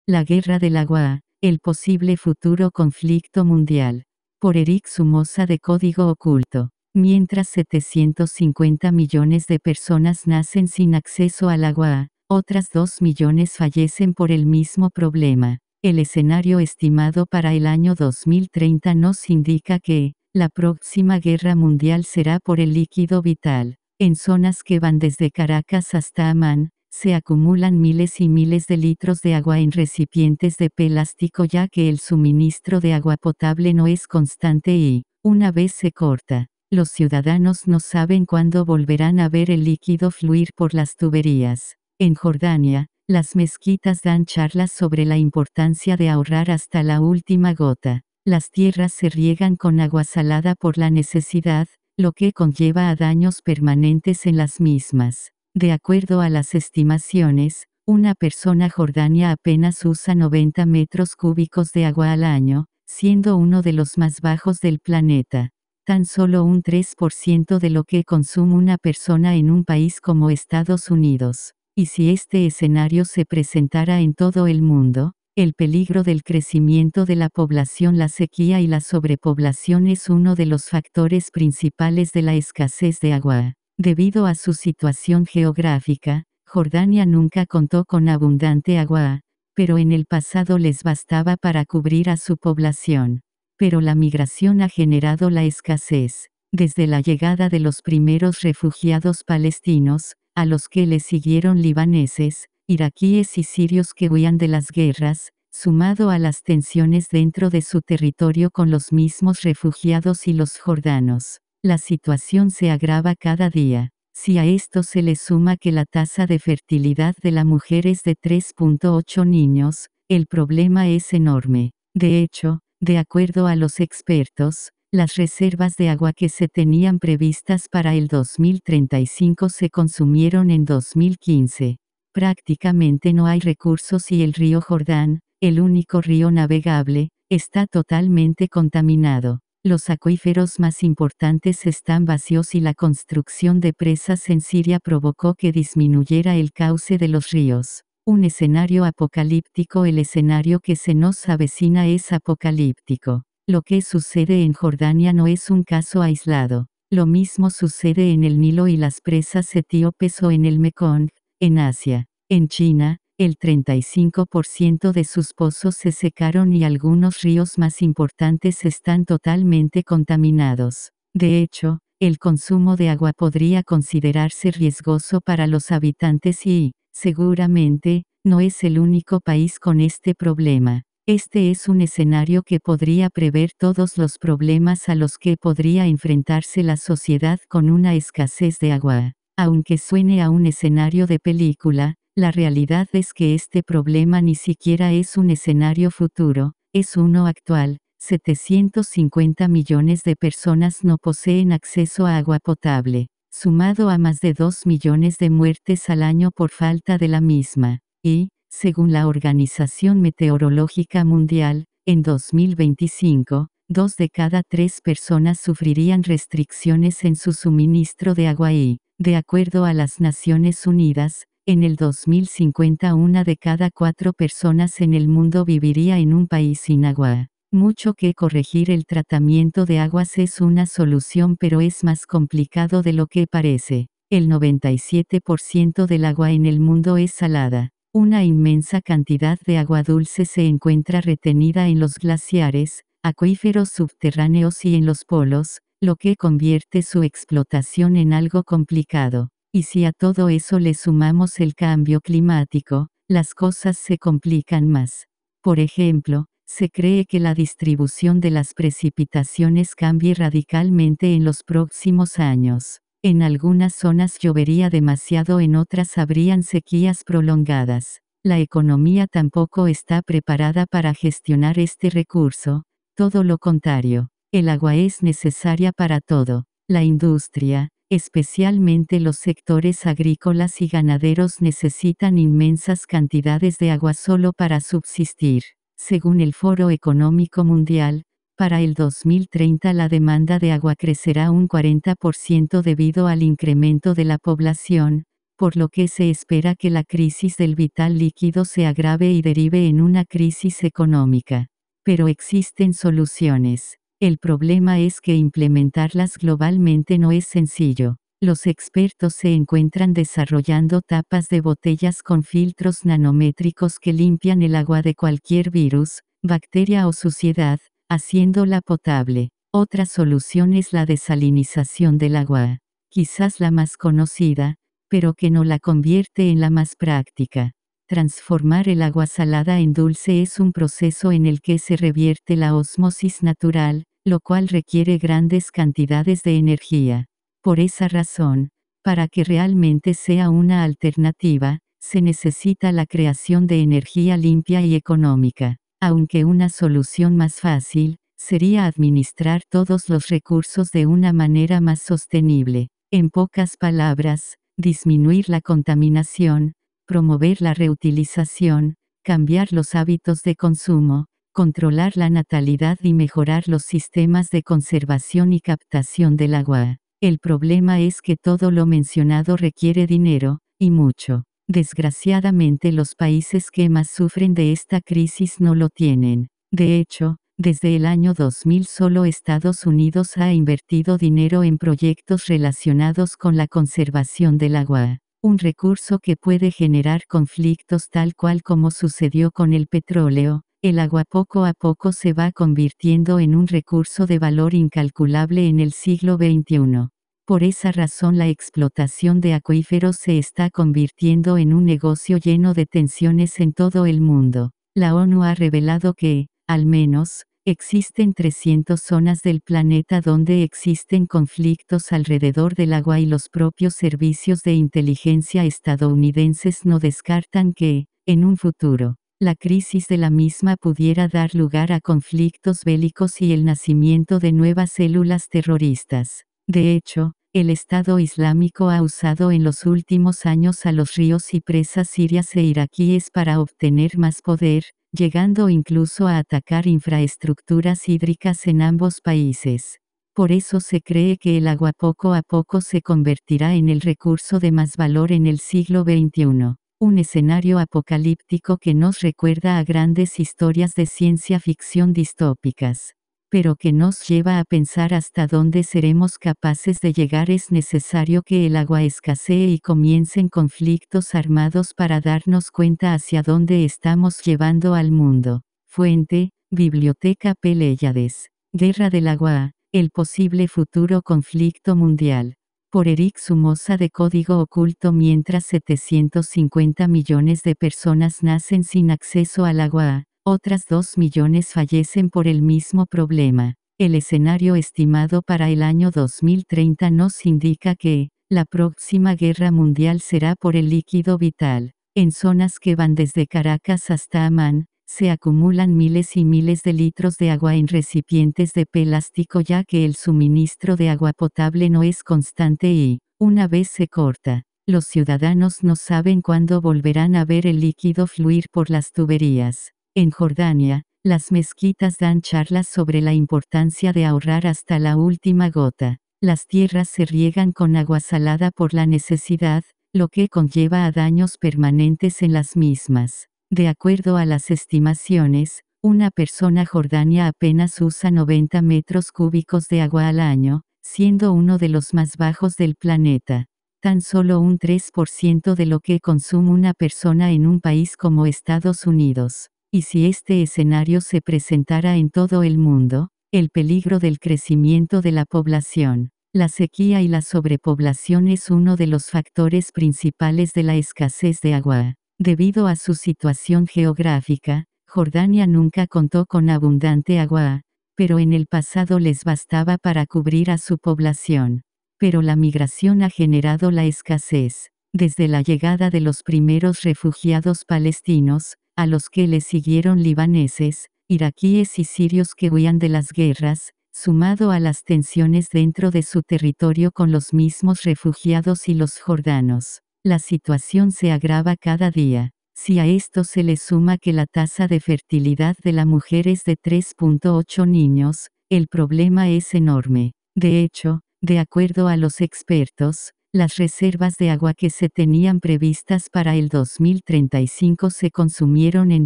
La guerra del agua, el posible futuro conflicto mundial. Por Eric Somoza de Código Oculto. Mientras 750 millones de personas nacen sin acceso al agua, otras 2 millones fallecen por el mismo problema. El escenario estimado para el año 2030 nos indica que, la próxima guerra mundial será por el líquido vital. En zonas que van desde Caracas hasta Amán, se acumulan miles y miles de litros de agua en recipientes de plástico ya que el suministro de agua potable no es constante y, una vez se corta, los ciudadanos no saben cuándo volverán a ver el líquido fluir por las tuberías. En Jordania, las mezquitas dan charlas sobre la importancia de ahorrar hasta la última gota. Las tierras se riegan con agua salada por la necesidad, lo que conlleva a daños permanentes en las mismas. De acuerdo a las estimaciones, una persona jordania apenas usa 90 metros cúbicos de agua al año, siendo uno de los más bajos del planeta. Tan solo un 3% de lo que consume una persona en un país como Estados Unidos. Y si este escenario se presentara en todo el mundo, el peligro del crecimiento de la población, la sequía y la sobrepoblación es uno de los factores principales de la escasez de agua. Debido a su situación geográfica, Jordania nunca contó con abundante agua, pero en el pasado les bastaba para cubrir a su población. Pero la migración ha generado la escasez. Desde la llegada de los primeros refugiados palestinos, a los que le siguieron libaneses, iraquíes y sirios que huían de las guerras, sumado a las tensiones dentro de su territorio con los mismos refugiados y los jordanos. La situación se agrava cada día. Si a esto se le suma que la tasa de fertilidad de la mujer es de 3.8 niños, el problema es enorme. De hecho, de acuerdo a los expertos, las reservas de agua que se tenían previstas para el 2035 se consumieron en 2015. Prácticamente no hay recursos y el río Jordán, el único río navegable, está totalmente contaminado. Los acuíferos más importantes están vacíos y la construcción de presas en Siria provocó que disminuyera el cauce de los ríos. Un escenario apocalíptico. El escenario que se nos avecina es apocalíptico. Lo que sucede en Jordania no es un caso aislado. Lo mismo sucede en el Nilo y las presas etíopes o en el Mekong, en Asia. En China, el 35% de sus pozos se secaron y algunos ríos más importantes están totalmente contaminados. De hecho, el consumo de agua podría considerarse riesgoso para los habitantes y, seguramente, no es el único país con este problema. Este es un escenario que podría prever todos los problemas a los que podría enfrentarse la sociedad con una escasez de agua. Aunque suene a un escenario de película, la realidad es que este problema ni siquiera es un escenario futuro, es uno actual. 750 millones de personas no poseen acceso a agua potable, sumado a más de 2 millones de muertes al año por falta de la misma. Y, según la Organización Meteorológica Mundial, en 2025, 2 de cada 3 personas sufrirían restricciones en su suministro de agua y, de acuerdo a las Naciones Unidas, en el 2050 1 de cada 4 personas en el mundo viviría en un país sin agua. Mucho que corregir. El tratamiento de aguas es una solución, pero es más complicado de lo que parece. El 97% del agua en el mundo es salada. Una inmensa cantidad de agua dulce se encuentra retenida en los glaciares, acuíferos subterráneos y en los polos, lo que convierte su explotación en algo complicado. Y si a todo eso le sumamos el cambio climático, las cosas se complican más. Por ejemplo, se cree que la distribución de las precipitaciones cambie radicalmente en los próximos años. En algunas zonas llovería demasiado, en otras habrían sequías prolongadas. La economía tampoco está preparada para gestionar este recurso, todo lo contrario. El agua es necesaria para todo. La industria, especialmente los sectores agrícolas y ganaderos, necesitan inmensas cantidades de agua solo para subsistir. Según el Foro Económico Mundial, para el 2030 la demanda de agua crecerá un 40% debido al incremento de la población, por lo que se espera que la crisis del vital líquido se agrave y derive en una crisis económica. Pero existen soluciones. El problema es que implementarlas globalmente no es sencillo. Los expertos se encuentran desarrollando tapas de botellas con filtros nanométricos que limpian el agua de cualquier virus, bacteria o suciedad, haciéndola potable. Otra solución es la desalinización del agua. Quizás la más conocida, pero que no la convierte en la más práctica. Transformar el agua salada en dulce es un proceso en el que se revierte la ósmosis natural, lo cual requiere grandes cantidades de energía. Por esa razón, para que realmente sea una alternativa, se necesita la creación de energía limpia y económica. Aunque una solución más fácil, sería administrar todos los recursos de una manera más sostenible. En pocas palabras, disminuir la contaminación, promover la reutilización, cambiar los hábitos de consumo, controlar la natalidad y mejorar los sistemas de conservación y captación del agua. El problema es que todo lo mencionado requiere dinero, y mucho. Desgraciadamente los países que más sufren de esta crisis no lo tienen. De hecho, desde el año 2000 solo Estados Unidos ha invertido dinero en proyectos relacionados con la conservación del agua, un recurso que puede generar conflictos tal cual como sucedió con el petróleo. El agua poco a poco se va convirtiendo en un recurso de valor incalculable en el siglo XXI. Por esa razón la explotación de acuíferos se está convirtiendo en un negocio lleno de tensiones en todo el mundo. La ONU ha revelado que, al menos, existen 300 zonas del planeta donde existen conflictos alrededor del agua y los propios servicios de inteligencia estadounidenses no descartan que, en un futuro, la crisis de la misma pudiera dar lugar a conflictos bélicos y el nacimiento de nuevas células terroristas. De hecho, el Estado Islámico ha usado en los últimos años a los ríos y presas sirias e iraquíes para obtener más poder, llegando incluso a atacar infraestructuras hídricas en ambos países. Por eso se cree que el agua poco a poco se convertirá en el recurso de más valor en el siglo XXI. Un escenario apocalíptico que nos recuerda a grandes historias de ciencia ficción distópicas, pero que nos lleva a pensar hasta dónde seremos capaces de llegar. Es necesario que el agua escasee y comiencen conflictos armados para darnos cuenta hacia dónde estamos llevando al mundo. Fuente, Biblioteca Peléyades. Guerra del agua, el posible futuro conflicto mundial. Por Eric Somoza de Código Oculto. Mientras 750 millones de personas nacen sin acceso al agua, otras 2 millones fallecen por el mismo problema. El escenario estimado para el año 2030 nos indica que, la próxima guerra mundial será por el líquido vital. En zonas que van desde Caracas hasta Amán, se acumulan miles y miles de litros de agua en recipientes de plástico ya que el suministro de agua potable no es constante y, una vez se corta, los ciudadanos no saben cuándo volverán a ver el líquido fluir por las tuberías. En Jordania, las mezquitas dan charlas sobre la importancia de ahorrar hasta la última gota. Las tierras se riegan con agua salada por la necesidad, lo que conlleva a daños permanentes en las mismas. De acuerdo a las estimaciones, una persona jordania apenas usa 90 metros cúbicos de agua al año, siendo uno de los más bajos del planeta. Tan solo un 3% de lo que consume una persona en un país como Estados Unidos. Y si este escenario se presentara en todo el mundo, el peligro del crecimiento de la población, la sequía y la sobrepoblación es uno de los factores principales de la escasez de agua. Debido a su situación geográfica, Jordania nunca contó con abundante agua, pero en el pasado les bastaba para cubrir a su población. Pero la migración ha generado la escasez. Desde la llegada de los primeros refugiados palestinos, a los que le siguieron libaneses, iraquíes y sirios que huían de las guerras, sumado a las tensiones dentro de su territorio con los mismos refugiados y los jordanos, la situación se agrava cada día. Si a esto se le suma que la tasa de fertilidad de la mujer es de 3.8 niños, el problema es enorme. De hecho, de acuerdo a los expertos, Las reservas de agua que se tenían previstas para el 2035 se consumieron en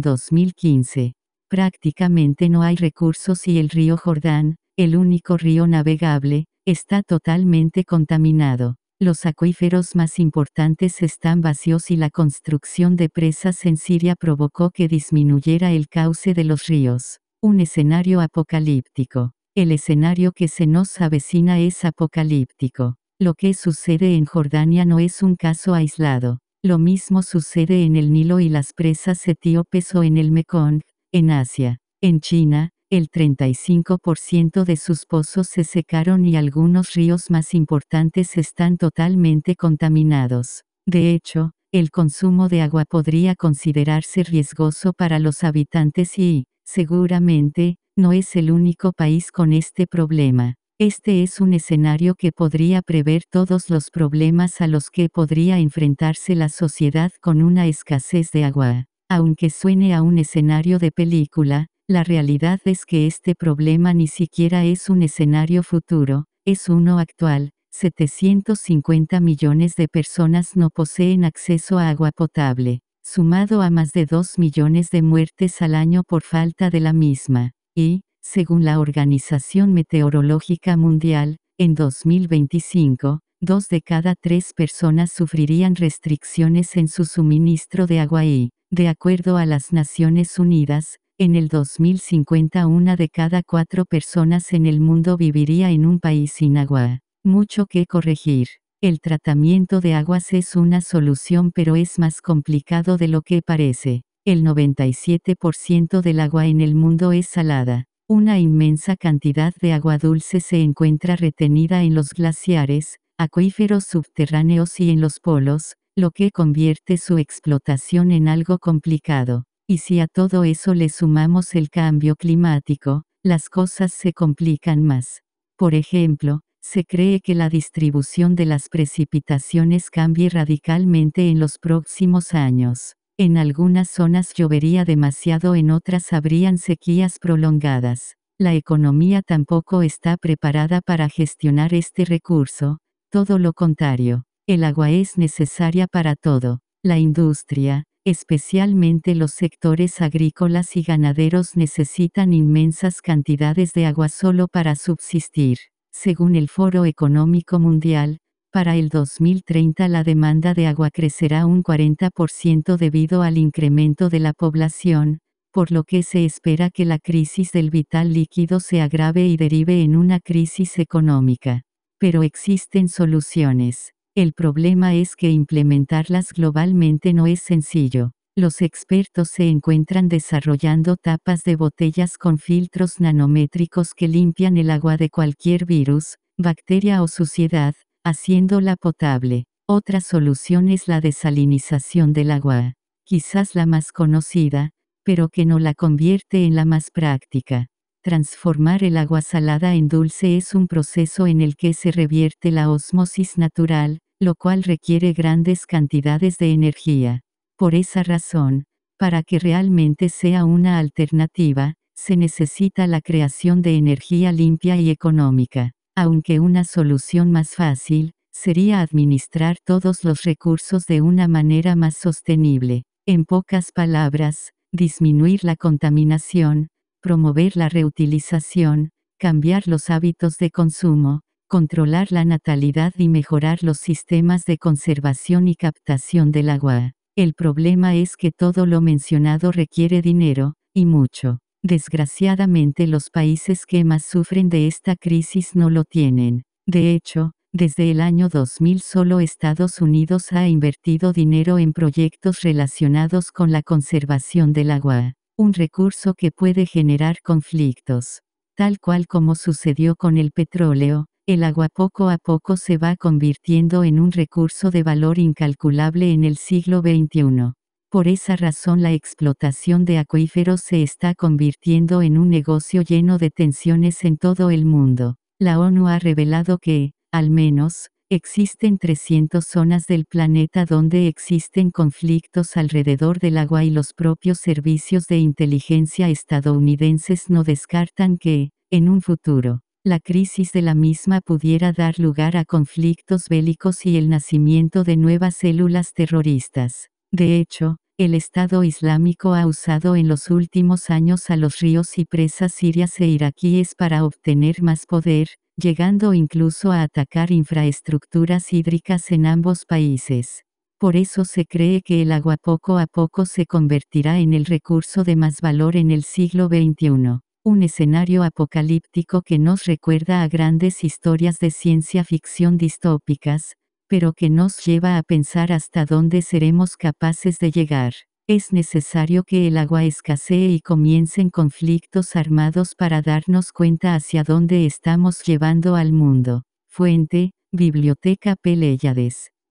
2015. Prácticamente no hay recursos y el río Jordán, el único río navegable, está totalmente contaminado. Los acuíferos más importantes están vacíos y la construcción de presas en Siria provocó que disminuyera el cauce de los ríos. Un escenario apocalíptico. El escenario que se nos avecina es apocalíptico. Lo que sucede en Jordania no es un caso aislado. Lo mismo sucede en el Nilo y las presas etíopes o en el Mekong, en Asia. En China, el 35% de sus pozos se secaron y algunos ríos más importantes están totalmente contaminados. De hecho, el consumo de agua podría considerarse riesgoso para los habitantes y, seguramente, no es el único país con este problema. Este es un escenario que podría prever todos los problemas a los que podría enfrentarse la sociedad con una escasez de agua. Aunque suene a un escenario de película, la realidad es que este problema ni siquiera es un escenario futuro, es uno actual. 750 millones de personas no poseen acceso a agua potable, sumado a más de 2 millones de muertes al año por falta de la misma. Y, según la Organización Meteorológica Mundial, en 2025, 2 de cada 3 personas sufrirían restricciones en su suministro de agua y, de acuerdo a las Naciones Unidas, en el 2050 1 de cada 4 personas en el mundo viviría en un país sin agua. Mucho que corregir. El tratamiento de aguas es una solución, pero es más complicado de lo que parece. El 97% del agua en el mundo es salada. Una inmensa cantidad de agua dulce se encuentra retenida en los glaciares, acuíferos subterráneos y en los polos, lo que convierte su explotación en algo complicado. Y si a todo eso le sumamos el cambio climático, las cosas se complican más. Por ejemplo, se cree que la distribución de las precipitaciones cambie radicalmente en los próximos años. En algunas zonas llovería demasiado, en otras habrían sequías prolongadas. La economía tampoco está preparada para gestionar este recurso, todo lo contrario. El agua es necesaria para todo. La industria, especialmente los sectores agrícolas y ganaderos, necesitan inmensas cantidades de agua solo para subsistir. Según el Foro Económico Mundial, para el 2030 la demanda de agua crecerá un 40% debido al incremento de la población, por lo que se espera que la crisis del vital líquido se agrave y derive en una crisis económica. Pero existen soluciones. El problema es que implementarlas globalmente no es sencillo. Los expertos se encuentran desarrollando tapas de botellas con filtros nanométricos que limpian el agua de cualquier virus, bacteria o suciedad, haciéndola potable. Otra solución es la desalinización del agua. Quizás la más conocida, pero que no la convierte en la más práctica. Transformar el agua salada en dulce es un proceso en el que se revierte la ósmosis natural, lo cual requiere grandes cantidades de energía. Por esa razón, para que realmente sea una alternativa, se necesita la creación de energía limpia y económica. Aunque una solución más fácil, sería administrar todos los recursos de una manera más sostenible. En pocas palabras, disminuir la contaminación, promover la reutilización, cambiar los hábitos de consumo, controlar la natalidad y mejorar los sistemas de conservación y captación del agua. El problema es que todo lo mencionado requiere dinero, y mucho. Desgraciadamente los países que más sufren de esta crisis no lo tienen. De hecho, desde el año 2000 solo Estados Unidos ha invertido dinero en proyectos relacionados con la conservación del agua, un recurso que puede generar conflictos. Tal cual como sucedió con el petróleo, el agua poco a poco se va convirtiendo en un recurso de valor incalculable en el siglo XXI. Por esa razón la explotación de acuíferos se está convirtiendo en un negocio lleno de tensiones en todo el mundo. La ONU ha revelado que, al menos, existen 300 zonas del planeta donde existen conflictos alrededor del agua y los propios servicios de inteligencia estadounidenses no descartan que, en un futuro, La crisis de la misma pudiera dar lugar a conflictos bélicos y el nacimiento de nuevas células terroristas. De hecho, el Estado Islámico ha usado en los últimos años a los ríos y presas sirias e iraquíes para obtener más poder, llegando incluso a atacar infraestructuras hídricas en ambos países. Por eso se cree que el agua poco a poco se convertirá en el recurso de más valor en el siglo XXI. Un escenario apocalíptico que nos recuerda a grandes historias de ciencia ficción distópicas, pero que nos lleva a pensar hasta dónde seremos capaces de llegar. Es necesario que el agua escasee y comiencen conflictos armados para darnos cuenta hacia dónde estamos llevando al mundo. Fuente, Biblioteca Peléyades.